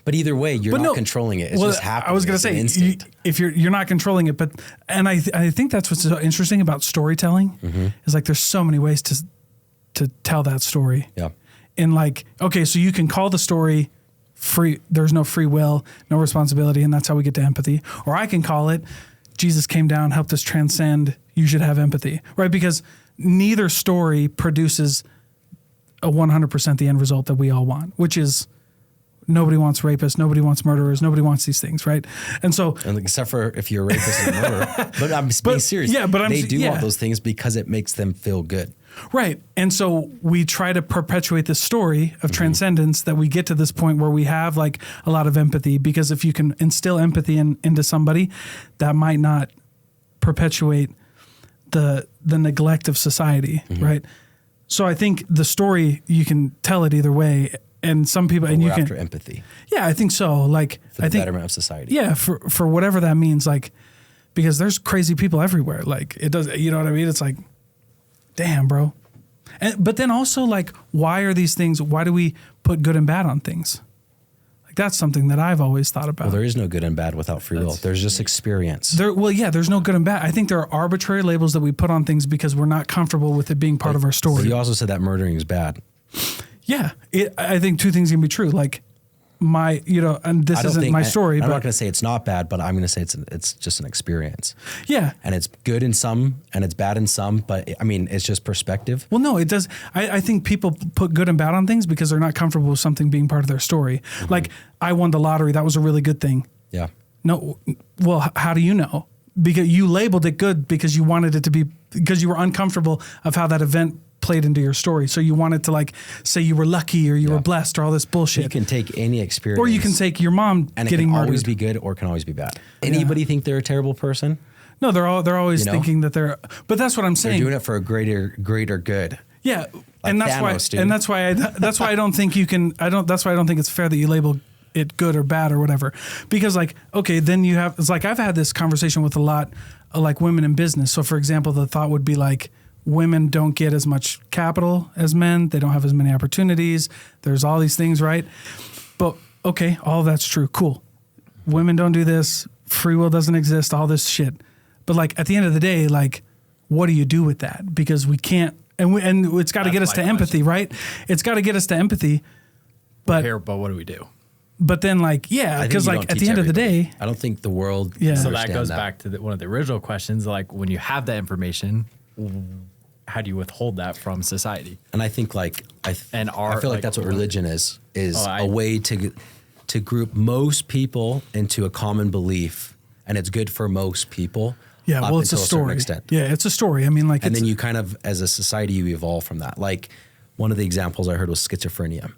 But either way, you're not controlling it. It's just happening. I was going to say, if you're not controlling it, and I think that's what's so interesting about storytelling is like there's so many ways to tell that story. Yeah. And like, okay, so you can call the story free. There's no free will, no responsibility, and that's how we get to empathy. Or I can call it Jesus came down, helped us transcend. You should have empathy, right? Because neither story produces a 100% the end result that we all want, which is nobody wants rapists, nobody wants murderers, nobody wants these things, right? And so, except for if you're a rapist and a murderer, but I'm being serious. Yeah, but they do want those things because it makes them feel good, right? And so we try to perpetuate this story of transcendence that we get to this point where we have like a lot of empathy, because if you can instill empathy into somebody, that might not perpetuate the neglect of society, right? So I think the story, you can tell it either way. And some people, and you can after empathy. Yeah, I think so. Like for the betterment of society. Yeah, for whatever that means. Like, because there's crazy people everywhere. Like it does, you know what I mean? It's like, damn, bro. But then also like, why are these things? Why do we put good and bad on things? Like that's something that I've always thought about. Well, there is no good and bad without free will. There's just experience. There's no good and bad. I think there are arbitrary labels that we put on things because we're not comfortable with it being part of our story. But you also said that murdering is bad. Yeah, I think two things can be true. Like and this isn't my story. I'm not going to say it's not bad, but I'm going to say it's just an experience. Yeah. And it's good in some and it's bad in some, but I mean, it's just perspective. Well, no, it does. I think people put good and bad on things because they're not comfortable with something being part of their story. Like I won the lottery. That was a really good thing. Yeah. No. Well, how do you know? Because you labeled it good because you wanted it to be, because you were uncomfortable of how that event played into your story. So you wanted to like say you were lucky or you were blessed or all this bullshit. You can take any experience. Or you can take your mom and getting murdered. It can always be good or it can always be bad. Anybody think they're a terrible person? No, they're always thinking that they're, but that's what I'm saying. They're doing it for a greater good. Yeah. Like and that's Thanos, why, and that's why I don't think you can, that's why I don't think it's fair that you label it good or bad or whatever. Because like, okay, then you have, it's like, I've had this conversation with a lot of like women in business. So for example, the thought would be like, women don't get as much capital as men. They don't have as many opportunities. There's all these things, right? But okay, all that's true. Cool. Women don't do this. Free will doesn't exist. All this shit. But like at the end of the day, like, what do you do with that? Because we can't, and it's got to get us to empathy, right? It's got to get us to empathy. But what do we do? But then like, yeah, because like at the end of the day, I don't think the world. Yeah. So that goes back to one of the original questions. Like when you have that information, how do you withhold that from society? And I think like I feel like that's what religion is a way to group most people into a common belief, and it's good for most people. Yeah, well, it's a story. Yeah, it's a story. I mean, like, and then you kind of, as a society, you evolve from that. Like one of the examples I heard was schizophrenia.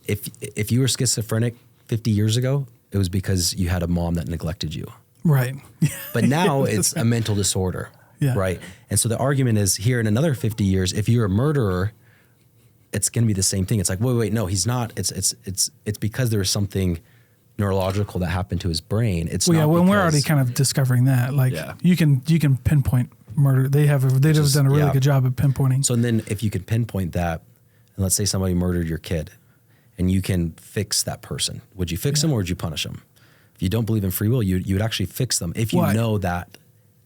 If you were schizophrenic 50 years ago, it was because you had a mom that neglected you. Right. But now it's a mental disorder. Yeah. Right. And so the argument is here in another 50 years, if you're a murderer, it's going to be the same thing. It's like, wait, no, he's not. It's because there was something neurological that happened to his brain. It's not when we're already kind of discovering that, like you can pinpoint murder. They've done a really good job of pinpointing. So then if you could pinpoint that, and let's say somebody murdered your kid and you can fix that person, would you fix them or would you punish them? If you don't believe in free will, you would actually fix them. If you know that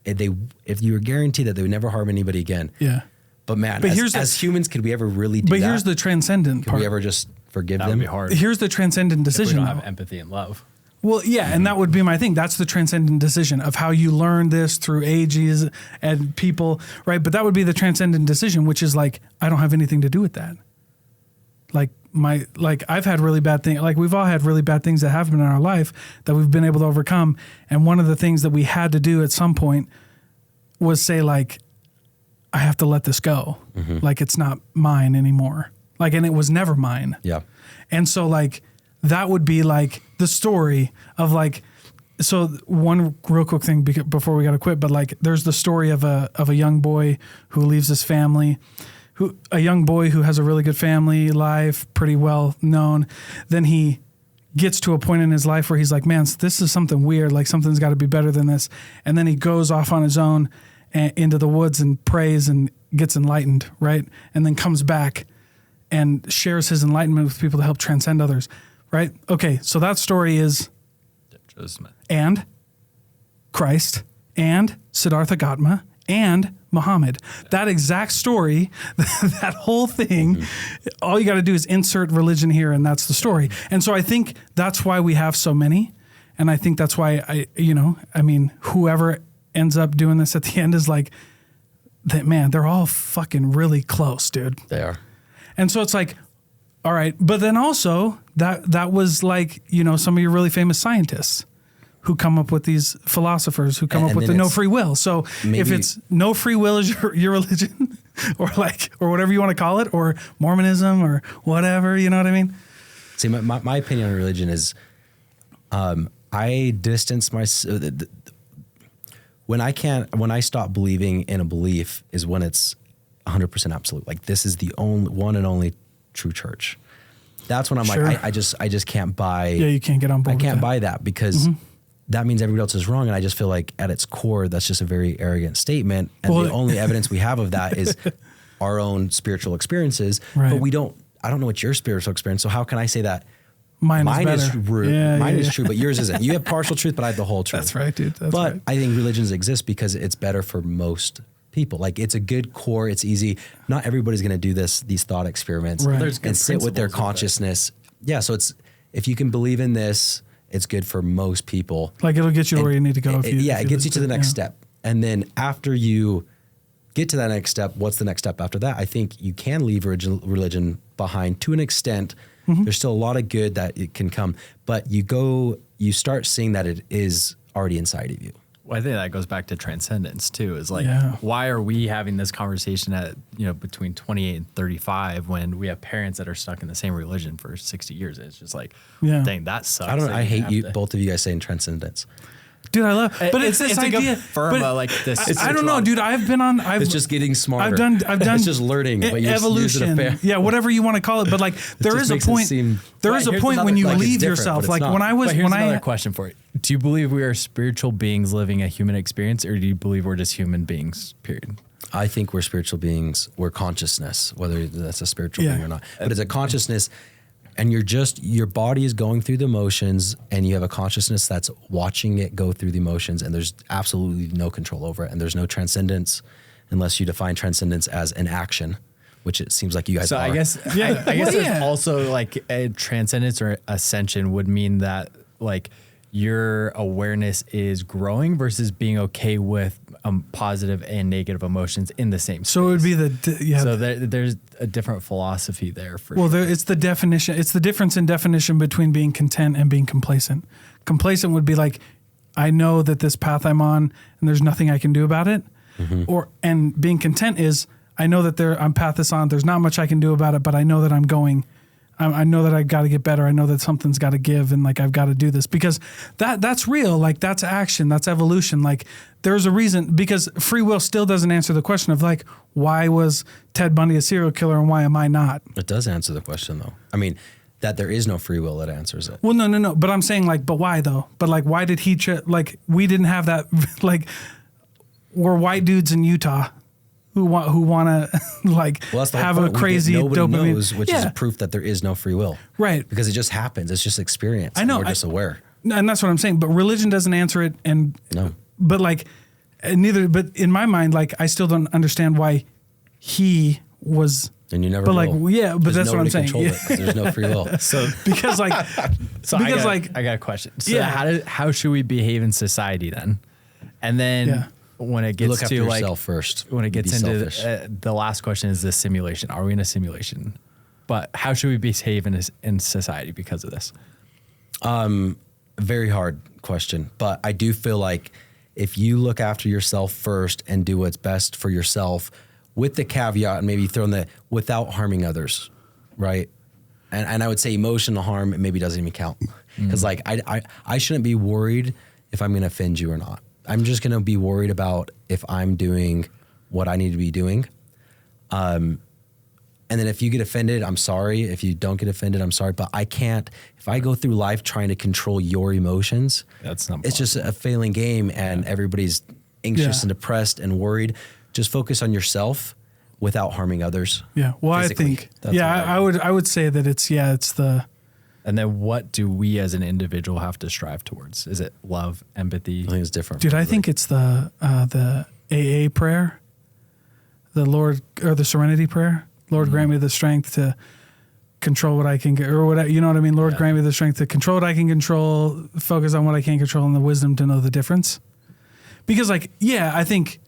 if you were guaranteed that they would never harm anybody again. Yeah. But man, as humans, could we ever really do that? But here's the transcendent part. Could we ever just forgive them? That would be hard. Here's the transcendent decision. If we don't have empathy and love. Well, yeah, and that would be my thing. That's the transcendent decision of how you learn this through ages and people, right? But that would be the transcendent decision, which is like, I don't have anything to do with that. Like I've had really bad things, like we've all had really bad things that happen in our life that we've been able to overcome. And one of the things that we had to do at some point was say like, I have to let this go. Mm-hmm. Like it's not mine anymore. Like, and it was never mine. Yeah. And so like, that would be like the story of like, so one real quick thing before we got to quit, but like there's the story of a young boy who leaves his family, a young boy who has a really good family life, pretty well known. Then he gets to a point in his life where he's like, man, this is something weird. Like something's got to be better than this. And then he goes off on his own into the woods and prays and gets enlightened. Right. And then comes back and shares his enlightenment with people to help transcend others. Right? Okay, so that story is and Christ and Siddhartha Gautama and Muhammad. That exact story, that whole thing, all you got to do is insert religion here and that's the story. And so I think that's why we have so many. And I think that's why whoever ends up doing this at the end is like, that man, they're all fucking really close, dude. They are. And so it's like, all right. But then also that was like, some of your really famous scientists who come up with these philosophers who come up with the no free will. So if it's no free will is your religion or whatever you want to call it, or Mormonism or whatever, you know what I mean? See, my opinion on religion is, I distance myself. When I stop believing in a belief is when it's 100% absolute. Like this is the only one and only true church. That's when I'm like, I just can't buy. Yeah, you can't get on board. I can't buy that because that means everybody else is wrong. And I just feel like at its core, that's just a very arrogant statement. And the only evidence we have of that is our own spiritual experiences. Right. But I don't know what your spiritual experience. So how can I say that mine is true? Mine is true, but yours isn't. You have partial truth, but I have the whole truth. That's right, dude. But I think religions exist because it's better for most people. Like it's a good core. It's easy. Not everybody's going to do these thought experiments and sit with their consciousness. Yeah. So if you can believe in this, it's good for most people. Like it'll get you to where you need to go. It gets you to the next step. And then after you get to that next step, what's the next step after that? I think you can leave religion behind to an extent. Mm-hmm. There's still a lot of good that it can come, but you start seeing that it is already inside of you. Well, I think that goes back to transcendence too. Is like, why are we having this conversation at between 28 and 35 when we have parents that are stuck in the same religion for 60 years? It's just like, dang, that sucks. I hate both of you guys saying transcendence. Dude, I love, but it's this idea. Like this. I don't know, dude. It's just getting smarter. I've done. It's just learning. But evolution. Yeah, whatever you want to call it. But like, there is a point. There is a point when you leave yourself. Like when I was. Here's another question for you. Do you believe we are spiritual beings living a human experience, or do you believe we're just human beings? Period. I think we're spiritual beings. We're consciousness, whether that's a spiritual being or not. But it's a consciousness. And your body is going through the motions and you have a consciousness that's watching it go through the emotions, and there's absolutely no control over it. And there's no transcendence unless you define transcendence as an action, which it seems like you guys are. I guess there's also like a transcendence or ascension would mean that like your awareness is growing versus being okay with positive and negative emotions in the same space. So it would be So there's a different philosophy there for it's the definition. It's the difference in definition between being content and being complacent. Complacent would be like, I know that this path I'm on and there's nothing I can do about it. Mm-hmm. And being content is, I know that I'm path is on, there's not much I can do about it, but I know that I'm going. I know that I've got to get better. I know that something's got to give, and like I've got to do this because that's real. Like that's action. That's evolution. Like there's a reason, because free will still doesn't answer the question of like, why was Ted Bundy a serial killer and why am I not? It does answer the question though. I mean, that there is no free will that answers it. Well, no. But I'm saying like, but why though? But like, why did he like we didn't have that? Like we're white dudes in Utah who want to like have a crazy dopamine. Knows, which is proof that there is no free will. Right. Because it just happens. It's just experience. I know. We're just aware. And that's what I'm saying. But religion doesn't answer it. And no. But like but in my mind, like I still don't understand why he was. And you never But will. like, yeah, but There's that's what I'm saying. nobody to control it, 'cause there's no free will. So Because like, I got a question. So Yeah. how should we behave in society then? And then when it You gets look after to like yourself first. when it Be gets into selfish. the last question is this simulation. Are we in a simulation? But how should we behave in society because of this? Very hard question, but I do feel like if you look after yourself first and do what's best for yourself, with the caveat and maybe throw in the without harming others, right? And I would say emotional harm maybe doesn't even count, because like I shouldn't be worried if I'm going to offend you or not. I'm just going to be worried about if I'm doing what I need to be doing. And then if you get offended, I'm sorry. If you don't get offended, I'm sorry. But I can't, if I go through life trying to control your emotions, That's not it's just a failing game, and everybody's anxious and depressed and worried. Just focus on yourself without harming others. Yeah. Well, physically. I think, That's what I would say that it's the, And then what do we as an individual have to strive towards? Is it love, empathy? I think it's different. dude, I think it's the AA prayer, the Lord, or the serenity prayer. Lord, grant me the strength to control what I can get, or whatever, you know what I mean? Lord, grant me the strength to control what I can control, focus on what I can't control, and the wisdom to know the difference. Because like, I think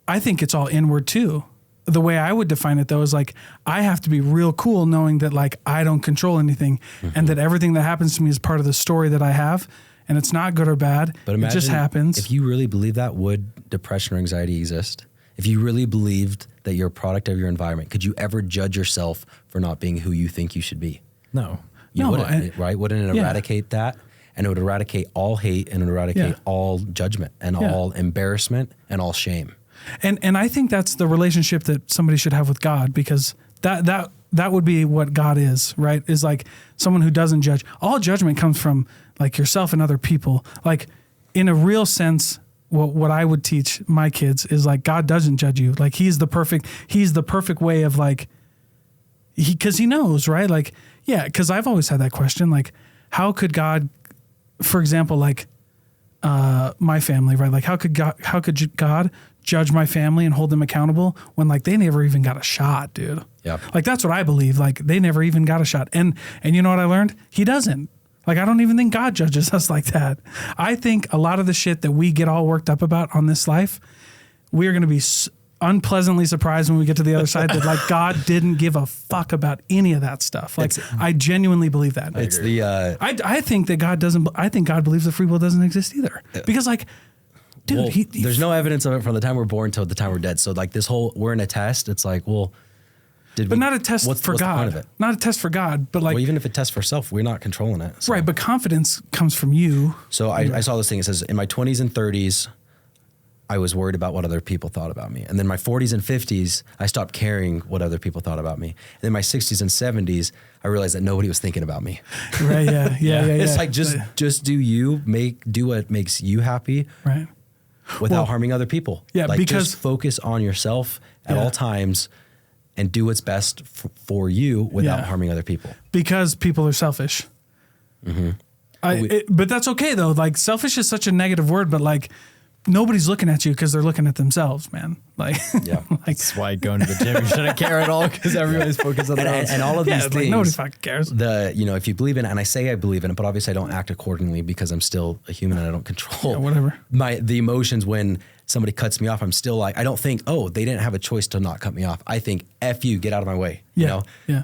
it's all inward too. The way I would define it though is like, I have to be real cool knowing that like I don't control anything, and that everything that happens to me is part of the story that I have, and it's not good or bad. But it just happens. If you really believe that, would depression or anxiety exist? If you really believed that you're a product of your environment, could you ever judge yourself for not being who you think you should be? No. You wouldn't, right? Wouldn't it eradicate that? And it would eradicate all hate, and it would eradicate all judgment and all embarrassment and all shame. And I think that's the relationship that somebody should have with God, because that would be what God is, right? Is like someone who doesn't judge. All judgment comes from like yourself and other people. Like in a real sense, what I would teach my kids is like God doesn't judge you. Like he's the perfect way of like, because he knows, right? Like, because I've always had that question, like how could God, for example, like my family, right? Like how could God judge my family and hold them accountable when like they never even got a shot, dude? Yeah. Like that's what I believe. Like they never even got a shot. And you know what I learned? He doesn't. Like, I don't even think God judges us like that. I think a lot of the shit that we get all worked up about on this life, we are going to be unpleasantly surprised when we get to the other side that like God didn't give a fuck about any of that stuff. Like I genuinely believe that. It's the I think that God doesn't. I think God believes that free will doesn't exist either. Because like, dude, well, there's no evidence of it from the time we're born till the time we're dead. So like this whole we're in a test. It's like, well, not a test for God. What's the point of it? Not a test for God, but like, well, even if it tests for self, we're not controlling it. So. Right, but confidence comes from you. So I saw this thing. It says in my 20s and 30s, I was worried about what other people thought about me. And then my 40s and 50s, I stopped caring what other people thought about me. And then my 60s and 70s, I realized that nobody was thinking about me. Right, yeah. It's like just do what makes you happy. Right. Without harming other people. Yeah, like because just focus on yourself at all times and do what's best for you without harming other people. Because people are selfish. Mm-hmm. But that's okay though. Like selfish is such a negative word, but like nobody's looking at you because they're looking at themselves, man. Like, like that's why going to the gym, you shouldn't care at all because everybody's focused on that. And all of these things. Like nobody fucking cares. If you believe in it, and I say I believe in it, but obviously I don't act accordingly because I'm still a human and I don't control whatever. The emotions when somebody cuts me off. I'm still like, I don't think, oh, they didn't have a choice to not cut me off. I think, F you, get out of my way. Yeah. You know? Yeah.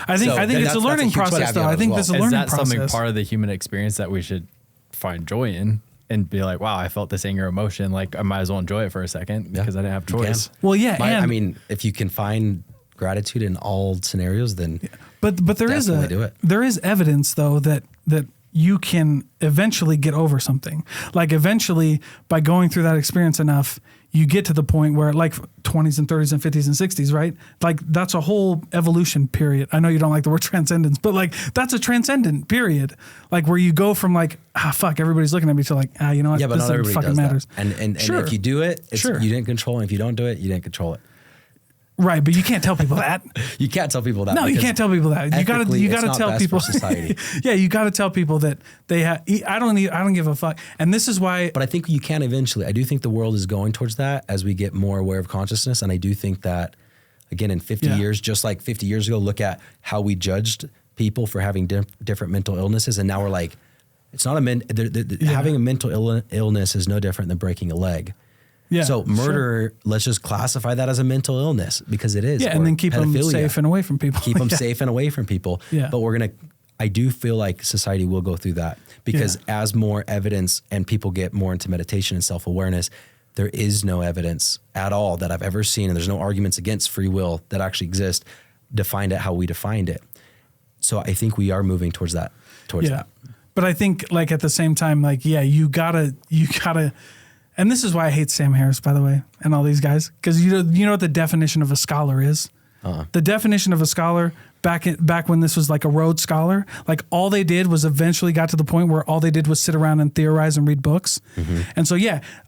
I think it's a learning process though. I think this is a learning process. Is that something part of the human experience that we should find joy in? And be like, wow, I felt this anger emotion. Like I might as well enjoy it for a second because I didn't have choice. Well, yeah. I mean, if you can find gratitude in all scenarios, then but there is evidence though that you can eventually get over something. Like eventually by going through that experience enough, you get to the point where like 20s and 30s and 50s and 60s, right? Like that's a whole evolution period. I know you don't like the word transcendence, but like that's a transcendent period. Like where you go from like, fuck, everybody's looking at me to like, you know what? Yeah, but this not everybody fucking does matters. That. And if you do it, you didn't control it. And if you don't do it, you didn't control it. Right, but you can't tell people that. You can't tell people that. No, you can't tell people that. You gotta tell people. Society. Yeah, you gotta tell people that they have. I don't give a fuck. And this is why. But I think you can eventually. I do think the world is going towards that as we get more aware of consciousness, and I do think that, again, in 50 years, just like 50 years ago, look at how we judged people for having different mental illnesses. And now we're like, it's not having a mental illness is no different than breaking a leg. Yeah. So murder, let's just classify that as a mental illness because it is. Yeah. And then keep them safe and away from people. Keep them safe and away from people. Yeah. But I do feel like society will go through that because as more evidence and people get more into meditation and self-awareness, there is no evidence at all that I've ever seen, and there's no arguments against free will that actually exist, defined it how we defined it. So I think we are moving towards that. But I think like at the same time, like, you gotta, and this is why I hate Sam Harris, by the way, and all these guys, because you know what the definition of a scholar is? The definition of a scholar back when this was like a Rhodes Scholar, like all they did was eventually got to the point where all they did was sit around and theorize and read books. Mm-hmm. And so,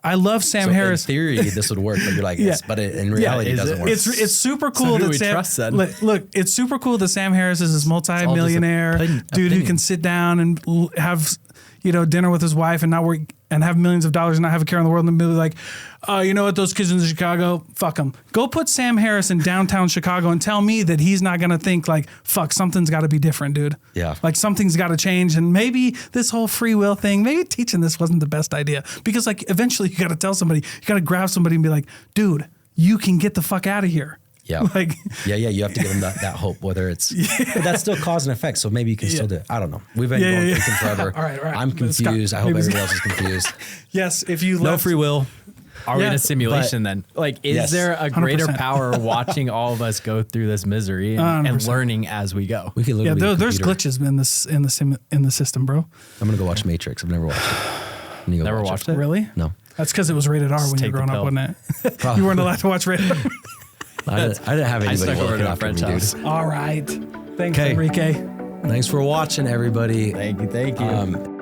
I love Sam Harris. In theory, this would work, but you're like, yes, but in reality, it doesn't work. It's super cool that Sam, look, it's super cool that Sam Harris is this multi-millionaire dude who can sit down and have, dinner with his wife and not work and have millions of dollars and not have a care in the world and be like, you know what, those kids in Chicago, fuck them. Go put Sam Harris in downtown Chicago and tell me that he's not going to think like, fuck, something's got to be different, dude. Yeah. Like something's got to change. And maybe this whole free will thing, maybe teaching this wasn't the best idea because like eventually you got to tell somebody, you got to grab somebody and be like, dude, you can get the fuck out of here. Yeah. You have to give them that hope, whether it's, but that's still cause and effect. So maybe you can still do it. I don't know. We've been going thinking forever. All right. I'm confused. I hope everybody else is confused. Yes. If you no free will. Are we in a simulation then? Like, is there a greater 100%. Power watching all of us go through this misery and learning as we go? We can literally there's glitches in the system, bro. I'm gonna go watch Matrix. I've never watched it. Never watched it? Really? No. That's because it was rated R when you were growing up, wasn't it? You weren't allowed to watch rated R. I didn't have anybody looking after me, dude. All right. Thanks, Enrique. Thanks for watching, everybody. Thank you.